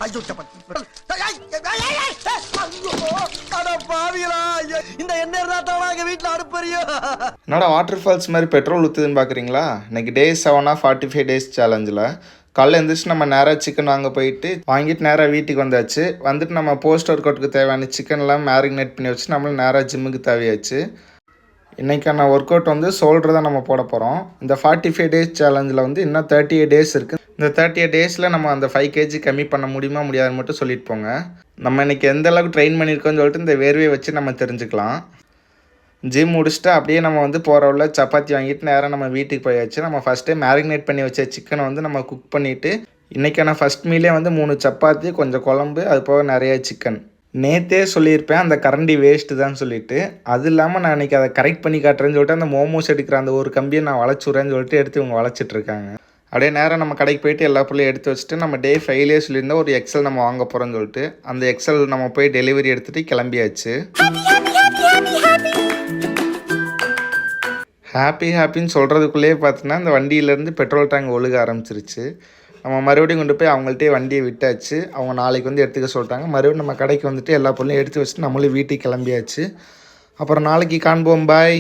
ஐயோ பாவிகளா, இந்த எண்ணெய் இருந்தா எங்க வீட்டுல அடுப்பறியோ. என்னடா வாட்டர் ஃபால்ஸ் மாதிரி பெட்ரோல் ஊற்றுதுன்னு பார்க்குறீங்களா? இன்றைக்கி டே 7 45 டேஸ் சேலஞ்சில் காலைல எழுந்திரிச்சு நம்ம நேராக சிக்கன் வாங்க போயிட்டு வாங்கிட்டு நேராக வீட்டுக்கு வந்தாச்சு. வந்துட்டு நம்ம போஸ்ட் ஒர்க் அவுட்டுக்கு தேவையான சிக்கன்லாம் மேரினேட் பண்ணி வச்சு நம்மளும் நேராக ஜிம்முக்கு தேவையாச்சு. இன்றைக்கான ஒர்க் அவுட் வந்து ஷோல்டர் தான் நம்ம போட போகிறோம். இந்த 45 டேஸ் சேலஞ்சில் வந்து இன்னும் 38 டேஸ் இருக்குது. இந்த 38 டேஸில் நம்ம அந்த 5 kg கம்மி பண்ண முடியுமா முடியாதுன்னு மட்டும் சொல்லிட்டு போங்க. நம்ம இன்றைக்கி எந்த அளவுக்கு ட்ரெயின் பண்ணியிருக்கோன்னு சொல்லிட்டு இந்த வேர்வையை வச்சு நம்ம தெரிஞ்சுக்கலாம். ஜிம் முடிச்சுட்டு அப்படியே நம்ம வந்து போகிற உள்ள சப்பாத்தி வாங்கிட்டு நேராக நம்ம வீட்டுக்கு போயாச்சு. நம்ம ஃபஸ்ட்டே மேரினேட் பண்ணி வச்ச சிக்கனை வந்து நம்ம குக் பண்ணிவிட்டு இன்றைக்கான ஃபஸ்ட் மீலே வந்து 3 சப்பாத்தி, கொஞ்சம் குழம்பு, அது போக நிறைய சிக்கன். நேற்றே சொல்லியிருப்பேன் அந்த கரண்டி வேஸ்ட்டு தான் சொல்லிவிட்டு. அது இல்லாமல் நான் இன்றைக்கி அதை கரெக்ட் பண்ணி காட்டுறேன்னு சொல்லிட்டு அந்த மோமோஸ் எடுக்கிற அந்த ஒரு கம்பியை நான் வளைச்சுட்றேன்னு சொல்லிட்டு எடுத்து இவங்க வளைச்சிட்ருக்காங்க. அப்படியே நேராக நம்ம கடைக்கு போயிட்டு எல்லா பொருளையும் எடுத்து வச்சுட்டு நம்ம டே 5லேயே சொல்லியிருந்தால் ஒரு எக்ஸல் நம்ம வாங்க போகிறோன்னு சொல்லிட்டு அந்த எக்ஸல் நம்ம போய் டெலிவரி எடுத்துகிட்டு கிளம்பியாச்சு. ஹாப்பின்னு சொல்கிறதுக்குள்ளேயே பார்த்தீங்கன்னா இந்த வண்டியிலேருந்து பெட்ரோல் டேங்க் ஒழுக ஆரம்பிச்சிருச்சு. நம்ம மறுபடியும் கொண்டு போய் அவங்கள்ட்டே வண்டியை விட்டாச்சு. அவங்க நாளைக்கு வந்து எடுத்துக்க சொல்லிட்டாங்க. மறுபடியும் நம்ம கடைக்கு வந்துட்டு எல்லா பொருளையும் எடுத்து வச்சுட்டு நம்மளும் வீட்டுக்கு கிளம்பியாச்சு. அப்புறம் நாளைக்கு காண்போம். பாய்.